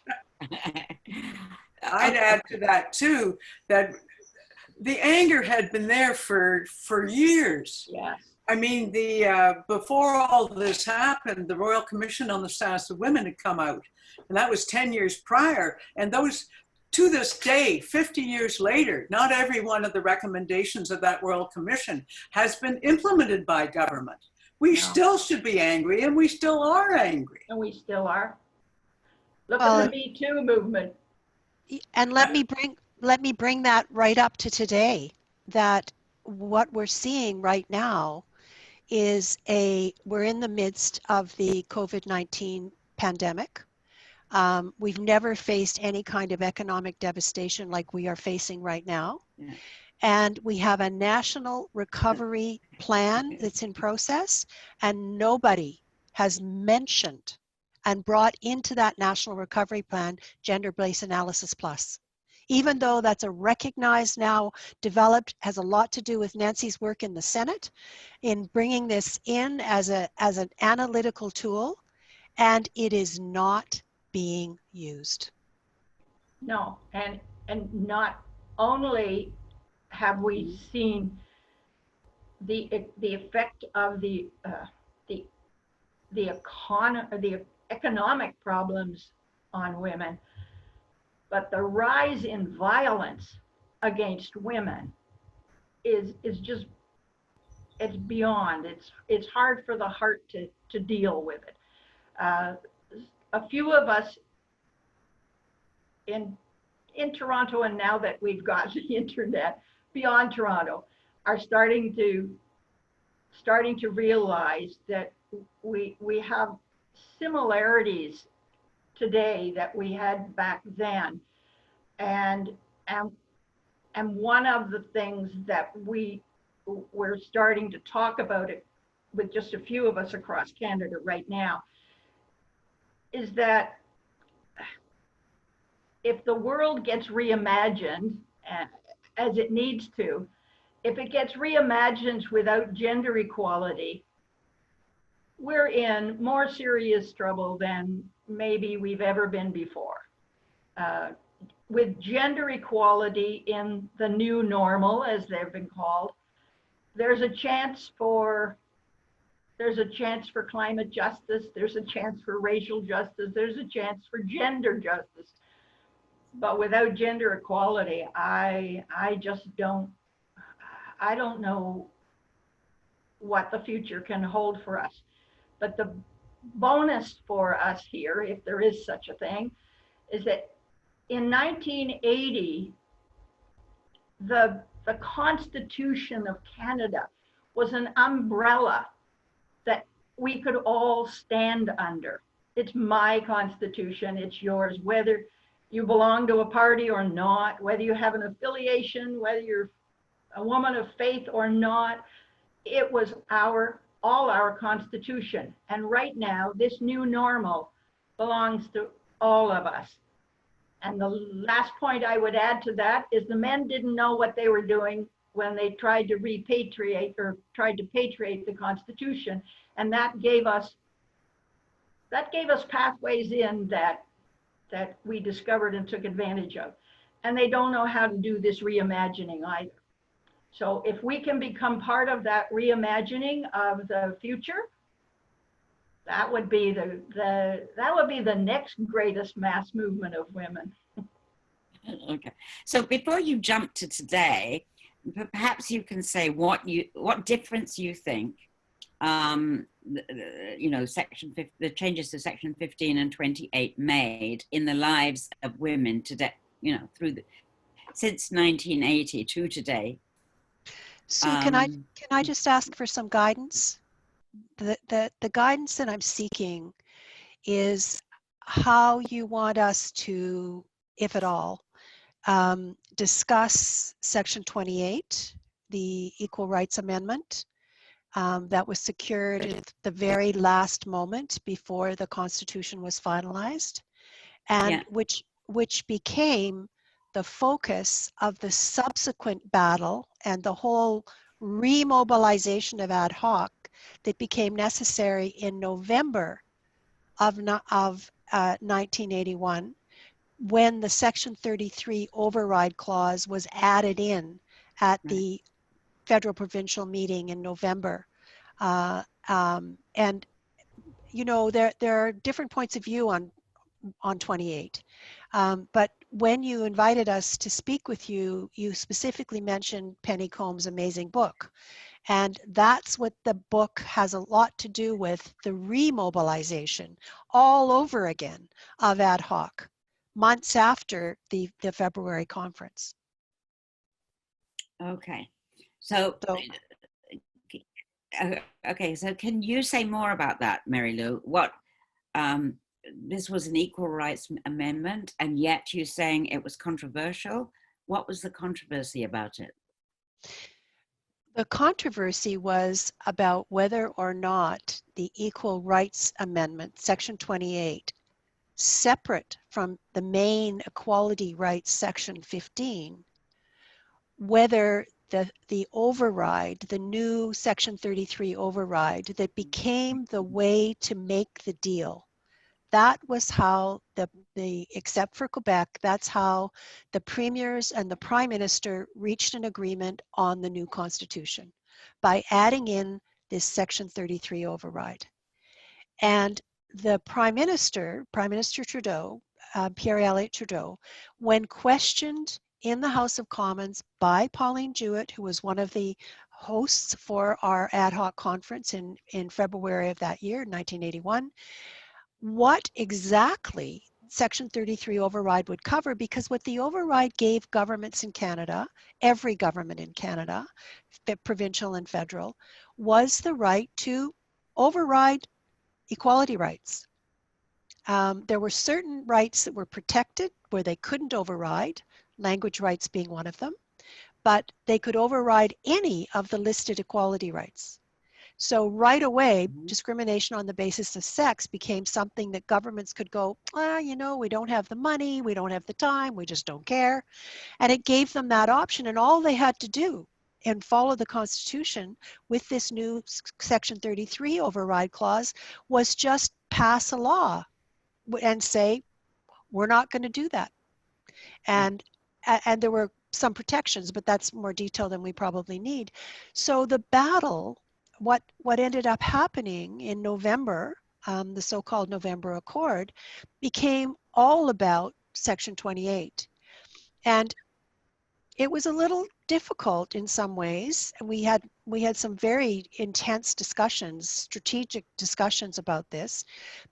I'd add to that too, that the anger had been there for years. Yes. I mean, before all this happened, the Royal Commission on the Status of Women had come out, and that was 10 years prior. And those, to this day, 50 years later, not every one of the recommendations of that Royal Commission has been implemented by government. We still should be angry, and we still are angry. And we still are. Look at the Me Too movement. And let me bring that right up to today, that what we're seeing right now is we're in the midst of the COVID-19 pandemic. We've never faced any kind of economic devastation like we are facing right now. Yeah. And we have a national recovery plan that's in process, and nobody has mentioned and brought into that national recovery plan gender-based analysis plus. Even though that's a recognized now, developed, has a lot to do with Nancy's work in the Senate in bringing this in as an analytical tool, and it is not being used. No, and not only have we seen the effect of the economic problems on women, but the rise in violence against women is just, it's beyond, it's hard for the heart to deal with it. A few of us in Toronto, and now that we've got the internet beyond Toronto, are starting to realize that we have similarities today that we had back then, and one of the things that we're starting to talk about it with just a few of us across Canada right now is that if the world gets reimagined as it needs to, if it gets reimagined without gender equality, we're in more serious trouble than maybe we've ever been before. With gender equality in the new normal, as they've been called, there's a chance for climate justice, there's a chance for racial justice, there's a chance for gender justice. But without gender equality, I don't know what the future can hold for us. But the bonus for us here, if there is such a thing, is that in 1980, the Constitution of Canada was an umbrella that we could all stand under. It's my Constitution, it's yours, whether you belong to a party or not, whether you have an affiliation, whether you're a woman of faith or not. It was all our Constitution. And right now, this new normal belongs to all of us. And the last point I would add to that is the men didn't know what they were doing when they tried to repatriate or tried to patriate the Constitution. And that gave us pathways in that we discovered and took advantage of. And they don't know how to do this reimagining either. So if we can become part of that reimagining of the future, that would be the next greatest mass movement of women. Okay. So before you jump to today, perhaps you can say what difference you think the changes to Section 15 and 28 made in the lives of women today, since 1980 to today. Sue, can I just ask for some guidance? The guidance that I'm seeking is how you want us to, if at all, discuss Section 28, the Equal Rights Amendment, that was secured at the very last moment before the Constitution was finalized, and which became the focus of the subsequent battle and the whole remobilization of ad hoc that became necessary in November of 1981, when the Section 33 override clause was added in at the federal provincial meeting in November. And there are different points of view on 28. But when you invited us to speak with you, you specifically mentioned Penny Combs' amazing book. And that's what the book has a lot to do with, the remobilization all over again of ad hoc, months after the February conference. Okay. So can you say more about that, Marylou? What, this was an equal rights amendment, and yet you're saying it was controversial. What was the controversy about it? The controversy was about whether or not the Equal Rights Amendment, Section 28, separate from the main equality rights, Section 15, whether the override, the new Section 33 override that became the way to make the deal. That was how except for Quebec, that's how the premiers and the prime minister reached an agreement on the new constitution by adding in this Section 33 override. And the Prime Minister Trudeau, Pierre Elliott Trudeau, when questioned in the House of Commons by Pauline Jewett, who was one of the hosts for our ad hoc conference in February of that year, 1981, what exactly Section 33 override would cover, because what the override gave governments in Canada, every government in Canada, provincial and federal, was the right to override equality rights. There were certain rights that were protected where they couldn't override, language rights being one of them, but they could override any of the listed equality rights. So right away, discrimination on the basis of sex became something that governments could go, we don't have the money, we don't have the time, we just don't care. And it gave them that option, and all they had to do and follow the Constitution with this new Section 33 override clause was just pass a law and say, we're not going to do that. And there were some protections, but that's more detail than we probably need. So the battle, what ended up happening in November, the so-called November Accord, became all about Section 28. And it was a little difficult in some ways. We had some very intense discussions, strategic discussions about this,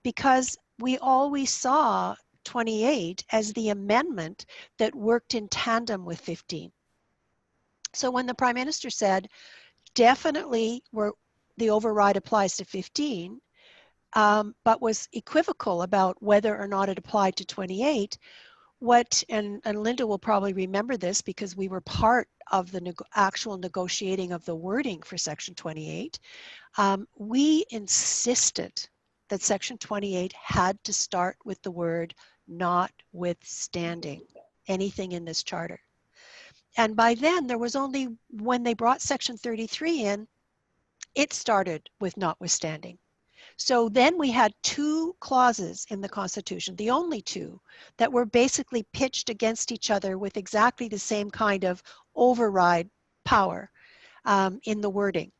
because we always saw 28 as the amendment that worked in tandem with 15. So when the Prime Minister said, definitely the override applies to 15, but was equivocal about whether or not it applied to 28, and Linda will probably remember this because we were part of the actual negotiating of the wording for Section 28, we insisted that Section 28 had to start with the word notwithstanding anything in this charter. And by then, there was only, when they brought Section 33 in, it started with notwithstanding. So then we had two clauses in the Constitution, the only two, that were basically pitched against each other with exactly the same kind of override power in the wording.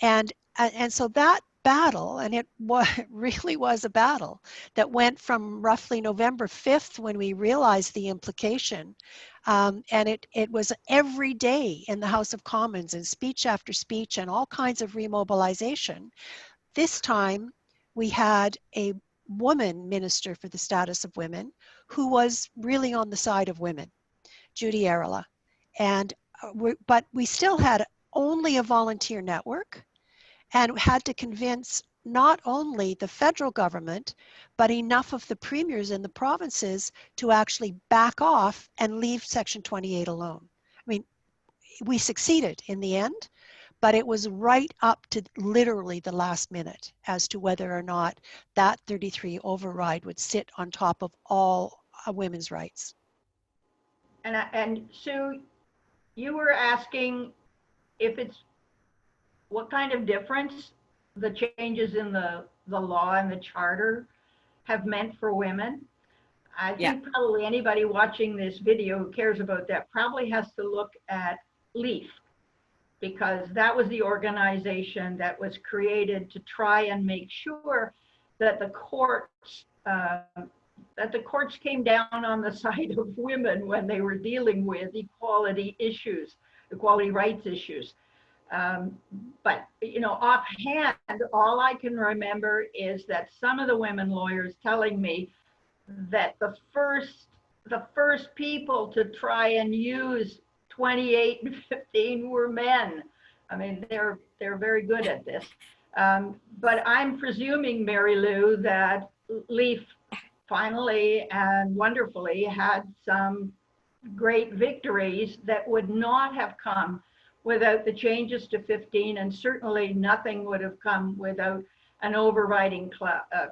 And so that battle, and it really was a battle that went from roughly November 5th when we realized the implication, and it was every day in the House of Commons and speech after speech and all kinds of remobilization. This time we had a woman minister for the status of women who was really on the side of women, Judy Arala. And but we still had only a volunteer network and had to convince not only the federal government, but enough of the premiers in the provinces to actually back off and leave Section 28 alone. I mean, we succeeded in the end, but it was right up to literally the last minute as to whether or not that 33 override would sit on top of all women's rights. And Sue, you were asking if it's what kind of difference the changes in the law and the charter have meant for women. I think probably anybody watching this video who cares about that probably has to look at LEAF, because that was the organization that was created to try and make sure that the courts came down on the side of women when they were dealing with equality issues, equality rights issues. But, you know, offhand, all I can remember is that some of the women lawyers telling me that the first people to try and use 28 and 15 were men. I mean, they're very good at this. But I'm presuming, Marylou, that LEAF finally and wonderfully had some great victories that would not have come without the changes to 15, and certainly nothing would have come without an overriding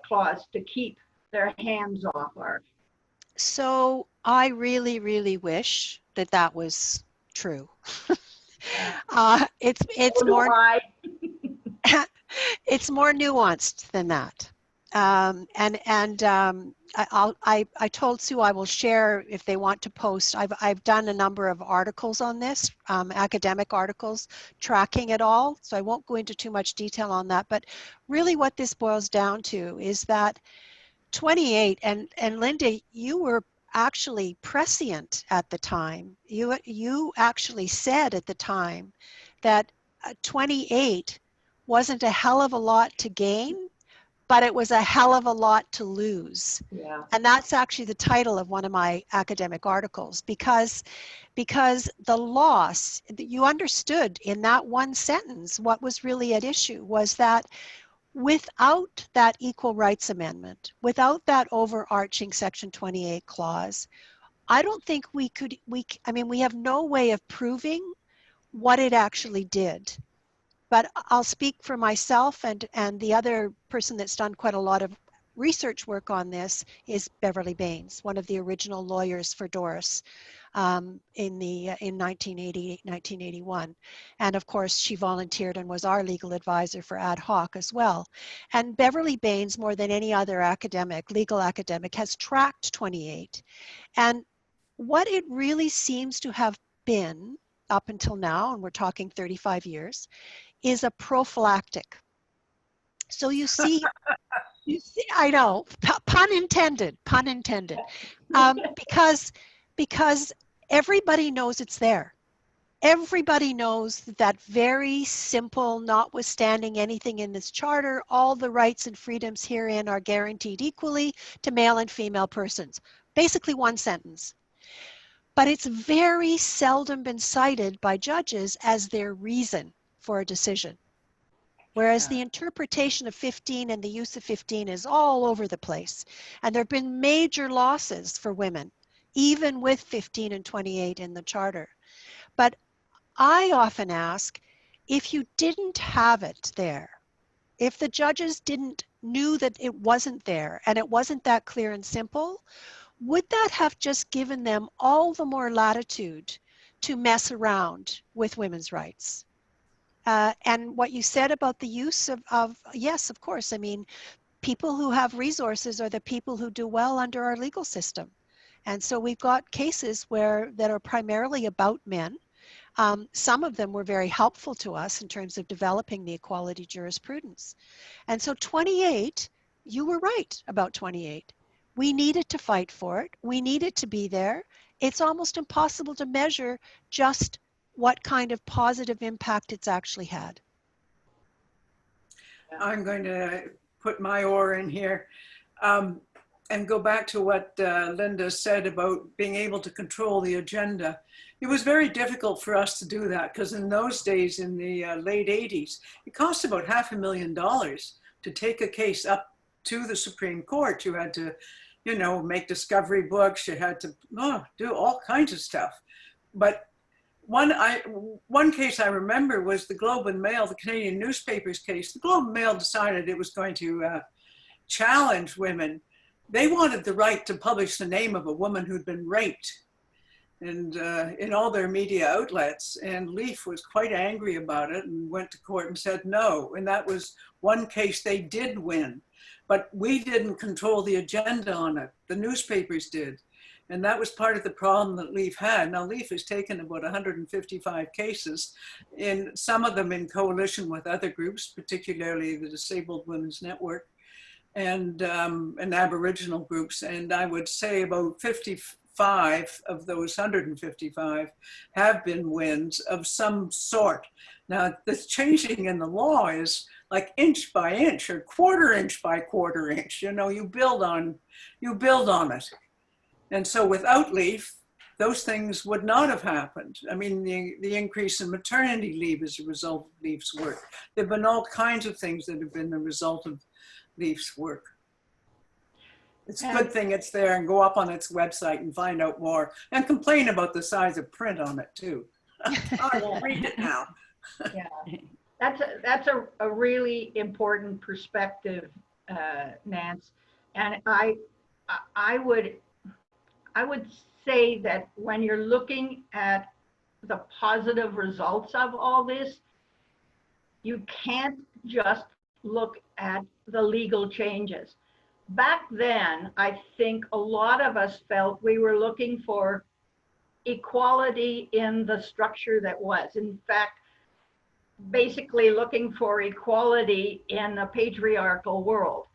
clause to keep their hands off our. So I really, really wish that that was true. It's more it's more nuanced than that. I told Sue I will share if they want to post. I've done a number of articles on this, academic articles tracking it all. So I won't go into too much detail on that. But really what this boils down to is that 28, and Linda, you were actually prescient at the time. You actually said at the time that 28 wasn't a hell of a lot to gain, but it was a hell of a lot to lose. Yeah. And that's actually the title of one of my academic articles, because the loss, you understood in that one sentence what was really at issue was that without that Equal Rights Amendment, without that overarching Section 28 clause, I don't think we have no way of proving what it actually did. But I'll speak for myself, and the other person that's done quite a lot of research work on this is Beverly Baines, one of the original lawyers for Doris in 1980, 1981. And of course, she volunteered and was our legal advisor for ad hoc as well. And Beverly Baines, more than any other legal academic, has tracked 28. And what it really seems to have been up until now, and we're talking 35 years, is a prophylactic. So you see, I know, pun intended, because everybody knows it's there. Everybody knows that very simple, notwithstanding anything in this charter, all the rights and freedoms herein are guaranteed equally to male and female persons. Basically one sentence. but it's very seldom been cited by judges as their reason for a decision. Whereas the interpretation of 15 and the use of 15 is all over the place. And there have been major losses for women, even with 15 and 28 in the charter. But I often ask, if you didn't have it there, if the judges knew that it wasn't there and it wasn't that clear and simple, would that have just given them all the more latitude to mess around with women's rights? And what you said about the use of, yes, of course. I mean, people who have resources are the people who do well under our legal system. And so we've got cases that are primarily about men. Some of them were very helpful to us in terms of developing the equality jurisprudence. And so 28, you were right about 28. We needed to fight for it. We needed to be there. It's almost impossible to measure just what kind of positive impact it's actually had. I'm going to put my oar in here and go back to what Linda said about being able to control the agenda. It was very difficult for us to do that because in those days, in the late 80s, it cost about $500,000 to take a case up to the Supreme Court. You had to, you know, make discovery books. You had to do all kinds of stuff. But one case I remember was the Globe and Mail, the Canadian newspapers case. The Globe and Mail decided it was going to challenge women. They wanted the right to publish the name of a woman who'd been raped and in all their media outlets. And Leaf was quite angry about it and went to court and said no. And that was one case they did win. But we didn't control the agenda on it. The newspapers did. And that was part of the problem that Leaf had. Now, Leaf has taken about 155 cases, in some of them in coalition with other groups, particularly the Disabled Women's Network and Aboriginal groups. And I would say about 55 of those 155 have been wins of some sort. Now, this changing in the law is like inch by inch or quarter inch by quarter inch. You know, you build on it. And so without Leaf, those things would not have happened. I mean, the increase in maternity leave as a result of Leaf's work. There have been all kinds of things that have been the result of Leaf's work. It's a good thing it's there, and go up on its website and find out more and complain about the size of print on it too. I'll read it now. Yeah, that's a really important perspective, Nance. And I would say that when you're looking at the positive results of all this, you can't just look at the legal changes. Back then, I think a lot of us felt we were looking for equality in the structure that was. In fact, basically looking for equality in a patriarchal world.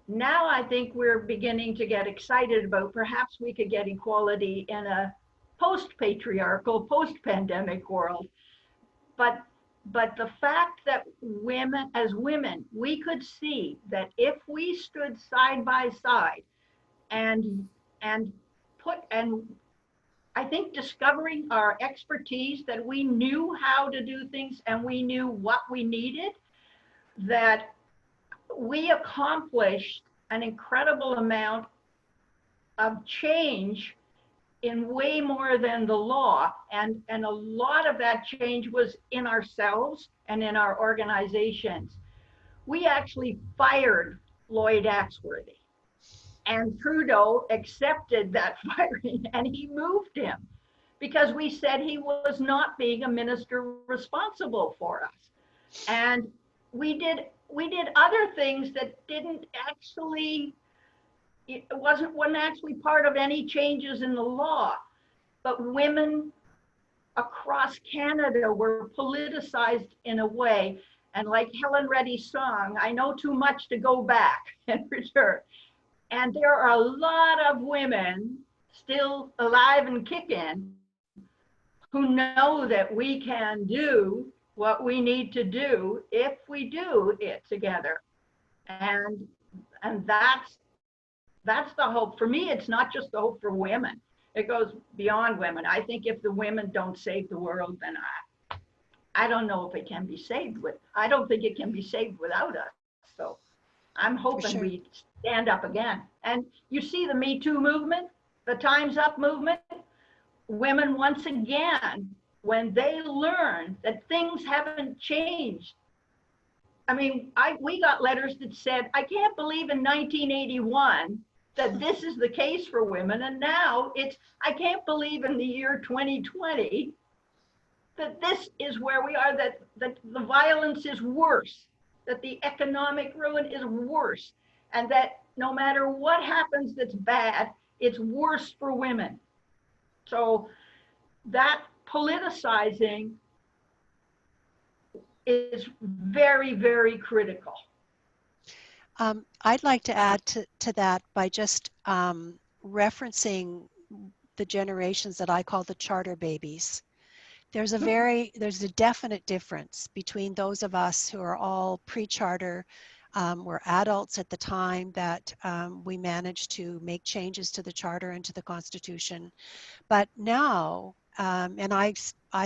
Now I think we're beginning to get excited about perhaps we could get equality in a post-patriarchal, post-pandemic world. But the fact that women, as women, we could see that if we stood side by side and I think discovering our expertise, that we knew how to do things and we knew what we needed, that we accomplished an incredible amount of change in way more than the law. And a lot of that change was in ourselves and in our organizations. We actually fired Lloyd Axworthy. And Trudeau accepted that firing and he moved him because we said he was not being a minister responsible for us. And we did other things that didn't actually, it wasn't actually part of any changes in the law, but women across Canada were politicized in a way. And like Helen Reddy's song, I know too much to go back and return. And there are a lot of women still alive and kicking who know that we can do what we need to do if we do it together. And that's the hope. For me, it's not just the hope for women. It goes beyond women. I think if the women don't save the world, then I don't know if it can be saved with, I don't think it can be saved without us. So I'm hoping sure. we stand up again. And you see the Me Too movement, the Time's Up movement, women once again, when they learn that things haven't changed. I mean, we got letters that said, I can't believe in 1981 that this is the case for women. And now I can't believe in the year 2020 that this is where we are, that the violence is worse, that the economic ruin is worse, and that no matter what happens that's bad, it's worse for women. So that politicizing is very, very critical. I'd like to add to that by just referencing the generations that I call the charter babies. There's a definite difference between those of us who are all pre-charter, were adults at the time that we managed to make changes to the charter and to the Constitution. But now, and I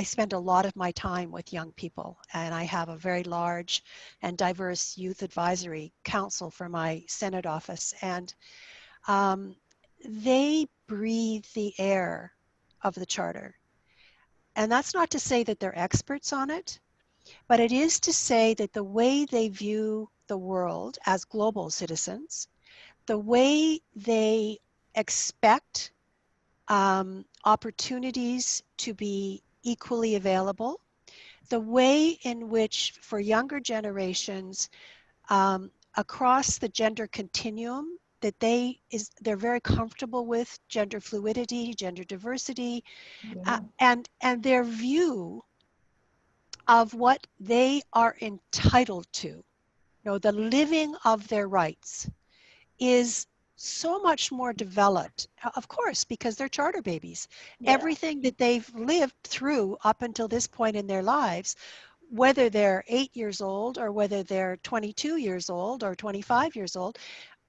spend a lot of my time with young people, and I have a very large and diverse youth advisory council for my Senate office, and they breathe the air of the charter. And that's not to say that they're experts on it, but it is to say that the way they view the world as global citizens, the way they expect opportunities to be equally available, the way in which for younger generations across the gender continuum, that they're very comfortable with gender fluidity, gender diversity, and their view of what they are entitled to, the living of their rights, is so much more developed, of course, because they're charter babies. Yeah. Everything that they've lived through up until this point in their lives, whether they're 8 years old or whether they're 22 years old or 25 years old,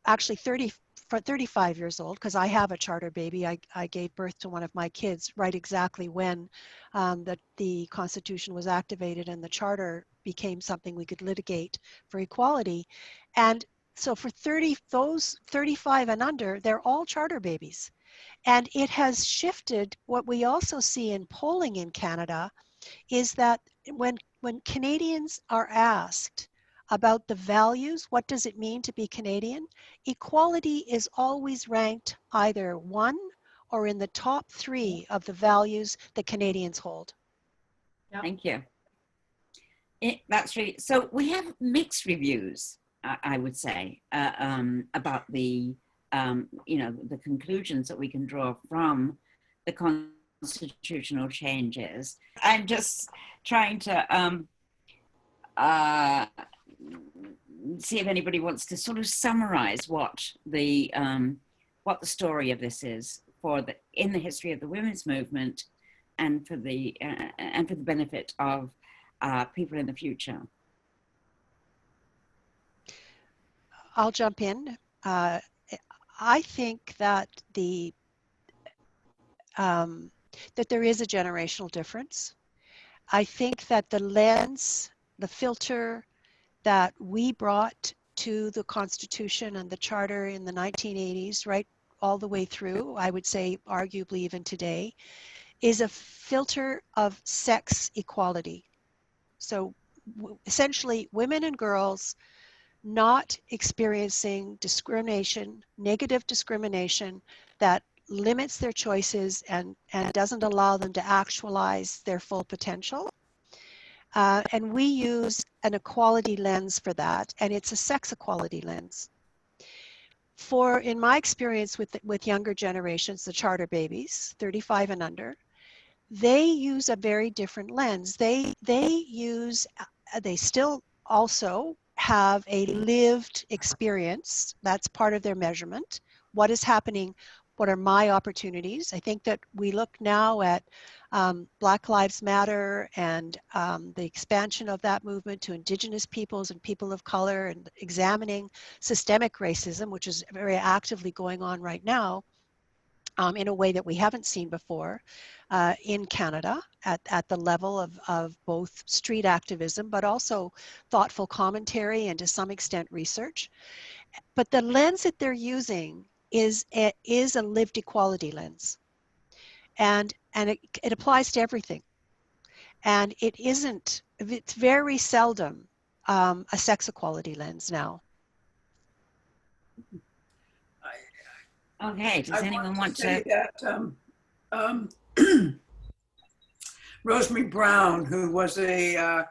actually 35 years old, because I have a charter baby. I gave birth to one of my kids right exactly when the Constitution was activated and the charter became something we could litigate for equality. And so for those 35 and under, they're all charter babies. And it has shifted. What we also see in polling in Canada is that when Canadians are asked about the values, what does it mean to be Canadian, equality is always ranked either 1 or in the top 3 of the values that Canadians hold. Yep. Thank you. That's really, so we have mixed reviews, I would say, about the, the conclusions that we can draw from the constitutional changes. I'm just trying to see if anybody wants to sort of summarize what the story of this is in the history of the women's movement, and for the benefit of people in the future. I'll jump in. I think that that there is a generational difference. I think that the lens, the filter that we brought to the Constitution and the Charter in the 1980s, right all the way through, I would say arguably even today, is a filter of sex equality. So essentially women and girls not experiencing discrimination, negative discrimination that limits their choices and doesn't allow them to actualize their full potential. And we use an equality lens for that, and it's a sex equality lens. In my experience with younger generations, the charter babies, 35 and under, they use a very different lens. They still also have a lived experience. That's part of their measurement. What is happening? What are my opportunities? I think that we look now at Black Lives Matter and the expansion of that movement to Indigenous peoples and people of color, and examining systemic racism, which is very actively going on right now. in a way that we haven't seen before in Canada at the level of both street activism, but also thoughtful commentary and to some extent research. But the lens that they're using is a lived equality lens. And it applies to everything. And it's very seldom a sex equality lens now. Okay, does anyone want to? Say that Rosemary Brown, who was a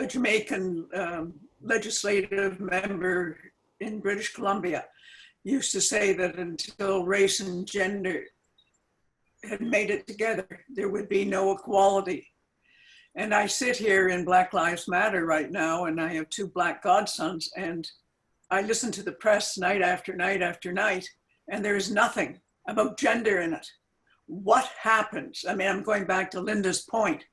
Jamaican legislative member in British Columbia, used to say that until race and gender had made it together, there would be no equality. And I sit here in Black Lives Matter right now, and I have 2 Black godsons, and I listen to the press night after night after night, and there is nothing about gender in it. What happens? I mean, I'm going back to Linda's point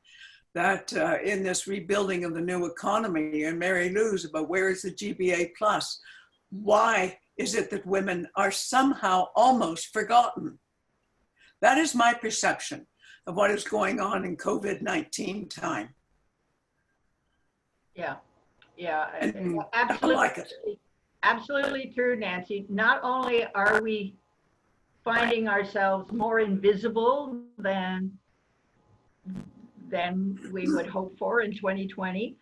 that in this rebuilding of the new economy, and Marylou's about where is the GBA plus? Why is it that women are somehow almost forgotten? That is my perception of what is going on in COVID-19 time. Yeah, And absolutely. I like it. Absolutely true, Nancy. Not only are we finding ourselves more invisible than we would hope for in 2020,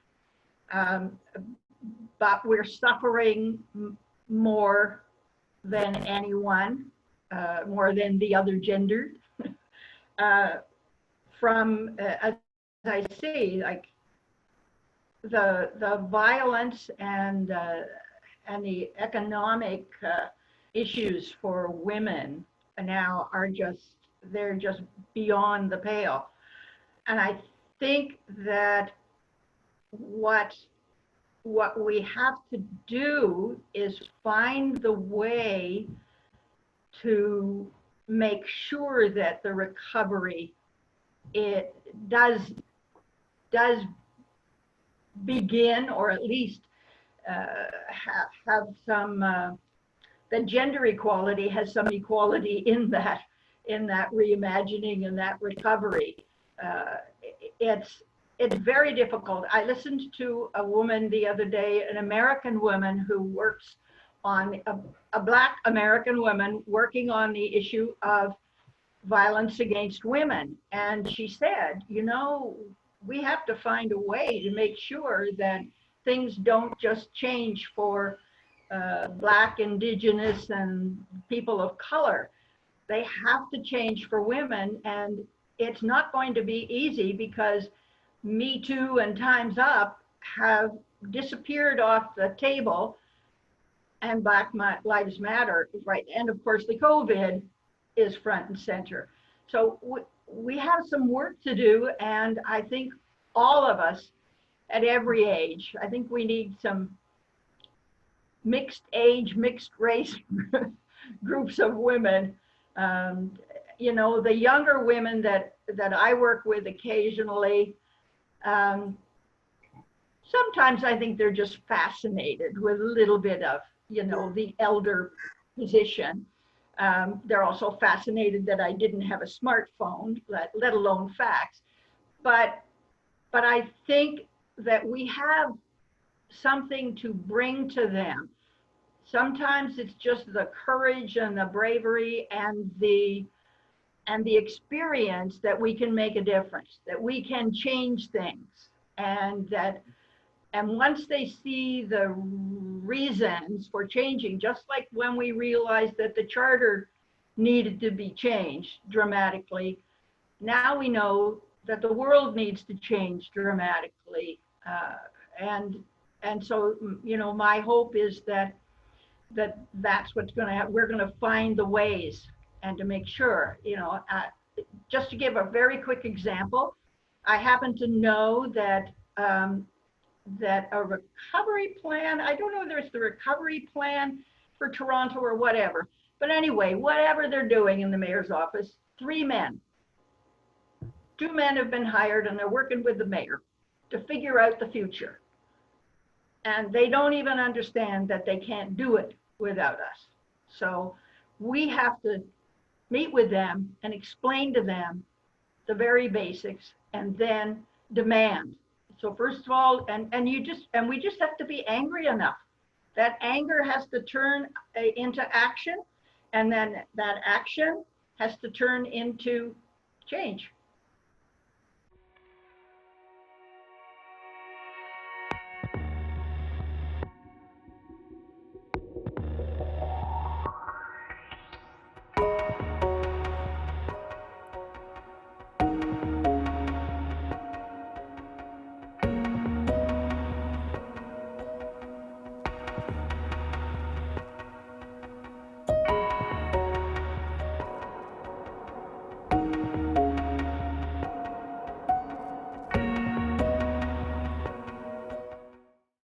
but we're suffering more than anyone, more than the other gender, from, as I see, like the violence and the economic issues for women now are they're just beyond the pale. And I think that what we have to do is find the way to make sure that the recovery, it does begin, or at least have some, that gender equality has some equality in that reimagining and that recovery. It's very difficult. I listened to a woman the other day, an American woman who works on, a Black American woman working on the issue of violence against women. And she said, you know, we have to find a way to make sure that things don't just change for Black, Indigenous, and people of color. They have to change for women, and it's not going to be easy because Me Too and Time's Up have disappeared off the table, and Black Lives Matter, right? And of course, the COVID is front and center. So we have some work to do, and I think all of us at every age, I think we need some mixed age, mixed race groups of women. You know, the younger women that I work with occasionally, sometimes I think they're just fascinated with a little bit of, you know, the elder position. They're also fascinated that I didn't have a smartphone, let alone fax. But I think that we have something to bring to them. Sometimes it's just the courage and the bravery and the experience that we can make a difference, that we can change things, and once they see the reasons for changing, just like when we realized that the charter needed to be changed dramatically, now we know that the world needs to change dramatically. And so, you know, my hope is that's what's going to happen. We're going to find the ways, and to make sure, you know, just to give a very quick example, I happen to know that that a recovery plan, I don't know whether it's the recovery plan for Toronto or whatever, but anyway, whatever they're doing in the mayor's office, 3 men. 2 men have been hired, and they're working with the mayor to figure out the future. And they don't even understand that they can't do it without us. So we have to meet with them and explain to them the very basics, and then demand. So first of all, and we just have to be angry enough. That anger has to turn into action, and then that action has to turn into change.